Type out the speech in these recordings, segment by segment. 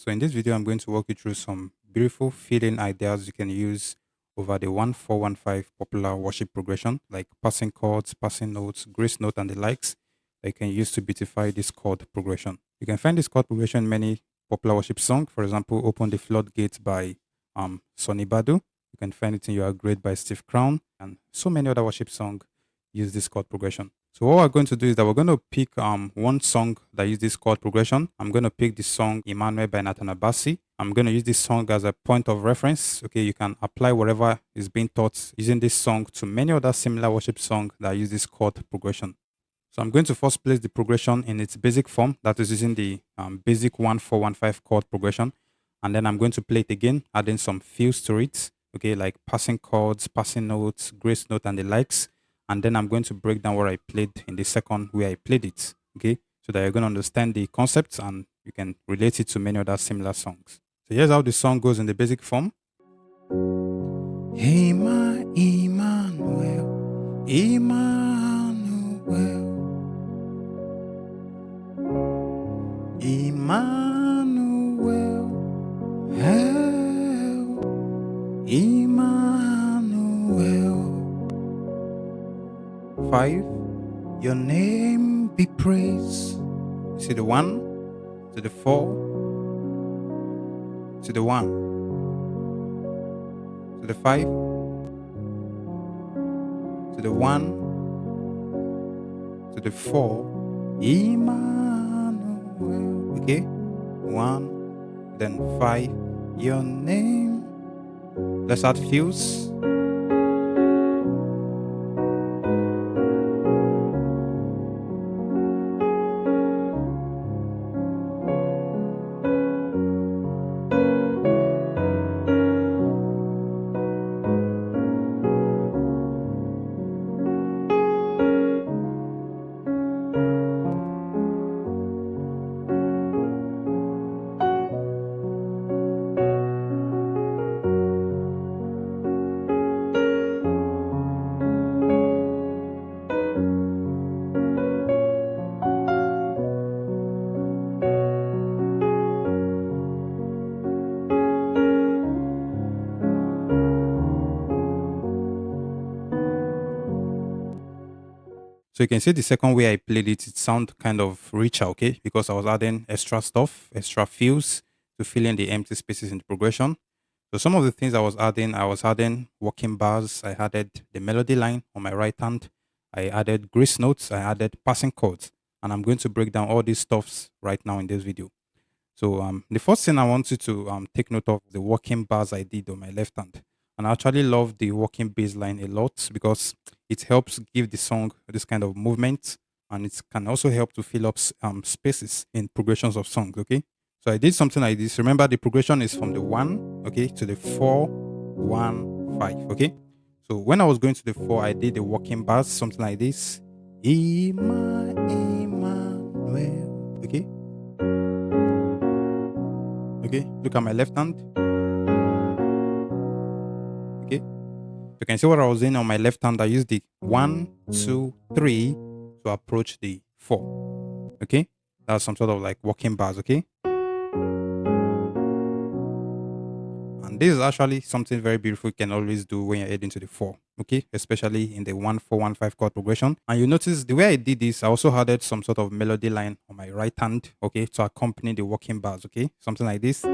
So in this video, I'm going to walk you through some beautiful filling ideas you can use over the 1415 popular worship progression, like passing chords, passing notes, grace note, and the likes that you can use to beautify this chord progression. You can find this chord progression in many popular worship songs. For example, Open the Floodgates by Sonny Badu. You can find it in You Are Great by Steve Crown, and so many other worship songs use this chord progression. So what we're going to do is that we're going to pick one song that uses this chord progression. I'm going to pick the song Emmanuel by Nathaniel Bassey. I'm going to use this song as a point of reference. Okay, you can apply whatever is being taught using this song to many other similar worship songs that use this chord progression. So I'm going to first place the progression in its basic form, that is using the basic 1415 chord progression. And then I'm going to play it again, adding some fills to it. Okay, like passing chords, passing notes, grace note, and the likes. And then I'm going to break down what I played in the second way I played it. Okay, so that you're going to understand the concepts and you can relate it to many other similar songs. So here's how the song goes in the basic form. Hey, my Emmanuel, Emmanuel, Emmanuel, help, Emmanuel. 5, your name be praised. You see the 1 to the 4 to the 1 to the 5 to the 1 to the 4. Emmanuel. Okay, 1, then 5, your name. Let's add fills. So you can see the second way I played it, it sound kind of richer, okay? Because I was adding extra stuff, extra fills to fill in the empty spaces in the progression. So some of the things I was adding working bars, I added the melody line on my right hand, I added grace notes, I added passing chords, and I'm going to break down all these stuffs right now in this video. So the first thing I want you to take note of the working bars I did on my left hand. And I actually love the working bass line a lot because it helps give the song this kind of movement and it can also help to fill up spaces in progressions of songs. Okay. So I did something like this. Remember, the progression is from the 1, okay, to the 4, 1, 5. Okay. So when I was going to the 4, I did the working bars, something like this. Emmanuel. Okay. Okay, look at my left hand. Okay, you can see what I was doing on my left hand. I used the 1, 2, 3 to approach the 4. Okay, that's some sort of like working bars. Okay, and this is actually something very beautiful you can always do when you're heading to the 4. Okay, especially in the 1-4-1-5 chord progression. And you notice the way I did this, I also added some sort of melody line on my right hand. Okay, to accompany the working bars. Okay, something like this.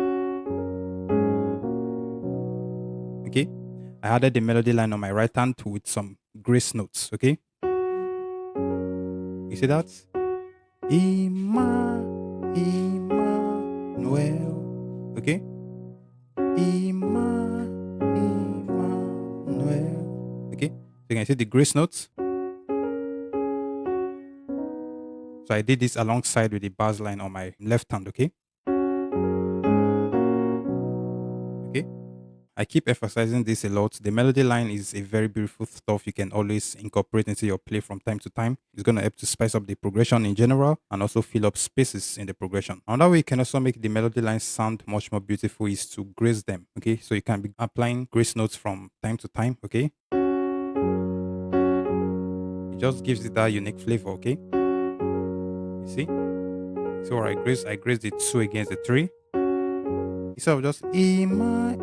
Okay, I added the melody line on my right hand with some grace notes. Okay, you see that? Emmanuel. Okay, Emmanuel. Okay, so you can see the grace notes. So I did this alongside with the bass line on my left hand. Okay. Okay. I keep emphasizing this a lot. The melody line is a very beautiful stuff you can always incorporate into your play from time to time. It's going to help to spice up the progression in general and also fill up spaces in the progression. Another way you can also make the melody lines sound much more beautiful is to grace them. Okay, so you can be applying grace notes from time to time. Okay, it just gives it that unique flavor. Okay, you see. So I grace the 2 against the 3. Instead of just Emmanuel.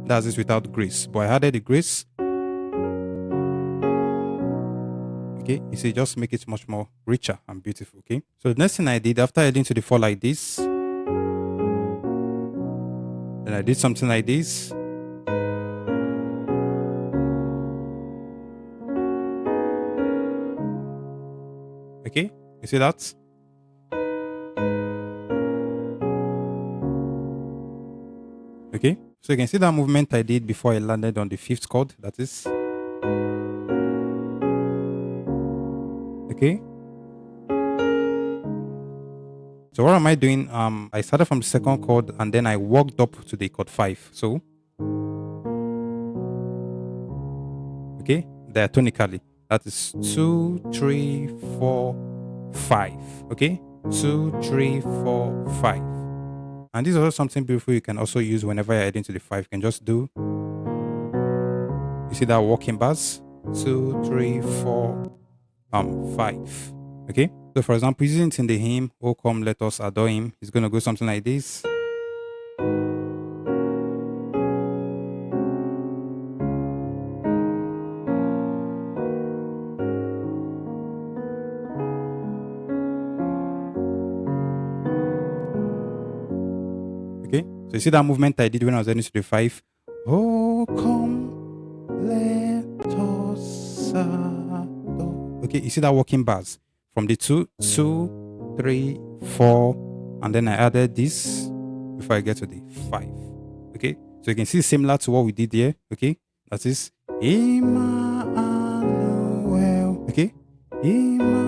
That's it without grace. But I added the grace. Okay, you see, just make it much more richer and beautiful. Okay, so the next thing I did after heading to the 4 like this, then I did something like this. Okay, you see that? Okay, so you can see that movement I did before I landed on the 5th chord. That is. Okay. So what am I doing? I started from the 2nd chord and then I walked up to the chord 5. So, okay, diatonically. That is 2, 3, 4, 5. Okay, 2, 3, 4, 5. And this is also something beautiful you can also use whenever you're heading to the 5. You can just do. You see that walking bars? 2, 3, 4, 5. Okay. So for example, using it in the hymn, "Oh come, let us adore him," it's gonna go something like this. Okay. So you see that movement I did when I was heading to the 5. Oh come, let us adore. Okay, you see that walking bars from the 2, 2, 3, 4, and then I added this before I get to the 5. Okay, so you can see similar to what we did here. Okay, that is Emmanuel. Okay, Emmanuel.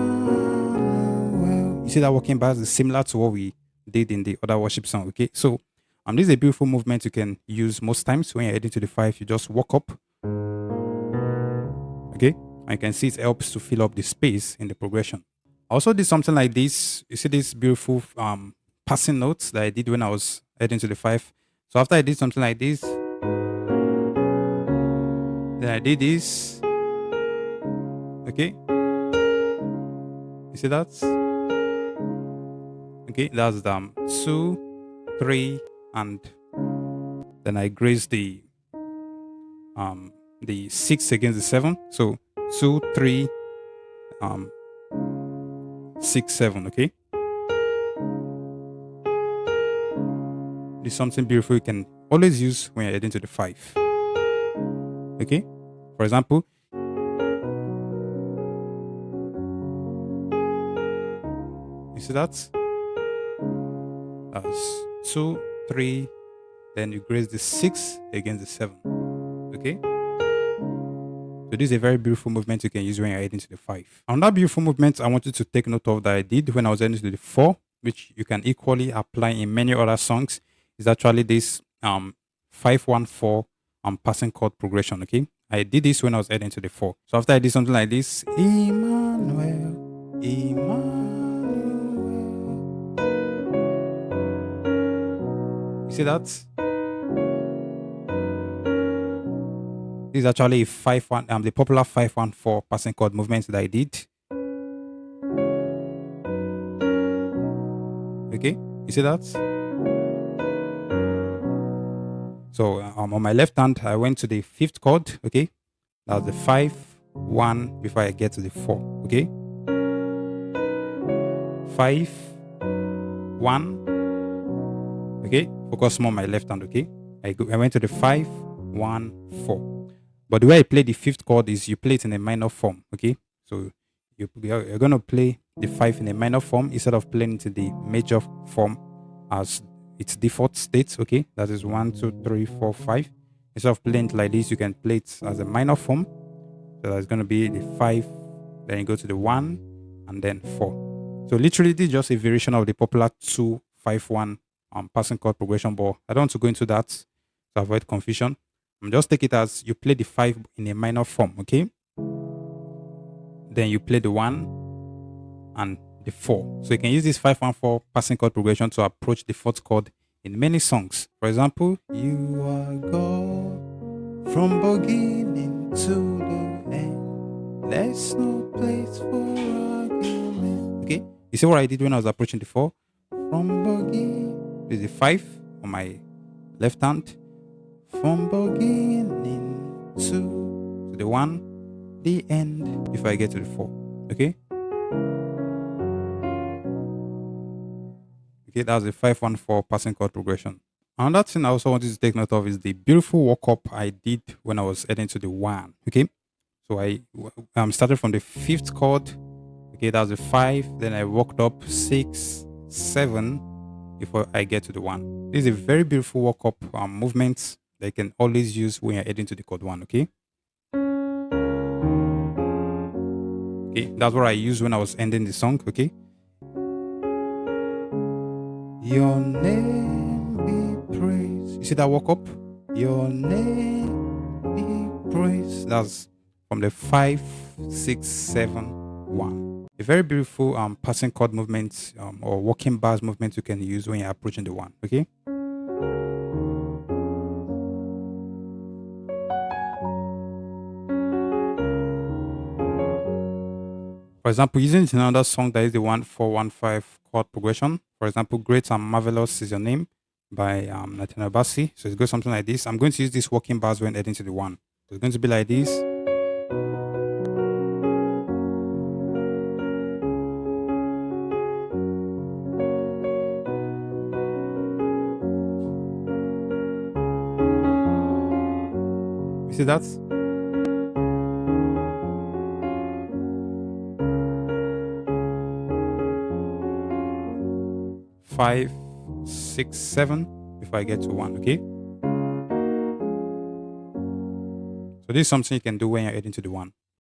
You see that walking bars is similar to what we did in the other worship song. Okay, so this is a beautiful movement you can use most times when you're heading to the 5. You just walk up. Okay, and you can see it helps to fill up the space in the progression. I also did something like this. You see this beautiful passing notes that I did when I was heading to the 5. So after I did something like this, then I did this. Okay, you see that? Okay, that's 2, 3, and then I grazed the 6 against the 7. So 2, 3, 6, 7. Okay, this is something beautiful you can always use when you're heading to the 5. Okay, for example, you see that? That's 2, 3, then you graze the 6 against the 7. Okay, so this is a very beautiful movement you can use when you're heading to the 5. Another beautiful movement I wanted to take note of that I did when I was heading to the 4, which you can equally apply in many other songs, is actually this 5-1-4 passing chord progression. Okay, I did this when I was heading to the 4. So after I did something like this, Emmanuel, Emmanuel. You see that? This is actually a 5-1, the popular 5-1-4 passing chord movement that I did. Okay, you see that? So on my left hand, I went to the 5th chord. Okay, that's the 5, 1 before I get to the 4. Okay, 5, 1. Okay, focus more on my left hand. Okay, I went to the 5, 1, 4. But the way I play the 5th chord is you play it in a minor form. Okay, so you're going to play the 5 in a minor form instead of playing it in the major form as its default state. Okay, that is 1, 2, 3, 4, 5. Instead of playing it like this, you can play it as a minor form. So that's going to be the 5, then you go to the 1, and then 4. So literally, this is just a variation of the popular 2-5-1 passing chord progression, but I don't want to go into that to avoid confusion. Just take it as you play the 5 in a minor form. Okay, then you play the 1 and the 4. So you can use this 5-1-4 passing chord progression to approach the 4th chord in many songs. For example, you are God from beginning to the end. There's no place for argument. Okay, you see what I did when I was approaching the 4? From beginning. is the 5 on my left hand. From beginning to the 1, the end, if I get to the 4. Okay? Okay, that's the 5-1-4 passing chord progression. Another thing I also wanted to take note of is the beautiful walk up I did when I was heading to the 1. Okay? So I started from the 5th chord. Okay, that's the 5. Then I walked up 6, 7 before I get to the 1. This is a very beautiful walk up movement that you can always use when you're heading to the chord 1. Okay. Okay, that's what I used when I was ending the song. Okay. Your name be praised. You see that walk up? Your name be praised. That's from the 5, 6, 7, 1. A very beautiful passing chord movement or walking bars movement you can use when you're approaching the 1. Okay. For example, using another song that is the 1-4-1-5 chord progression. For example, Great and Marvelous is Your Name by Nathaniel Bassey. So it goes something like this. I'm going to use this walking bars when heading to the 1. So it's going to be like this. You see that? 5, 6, 7 before I get to 1. Okay. So this is something you can do when you're heading to the 1.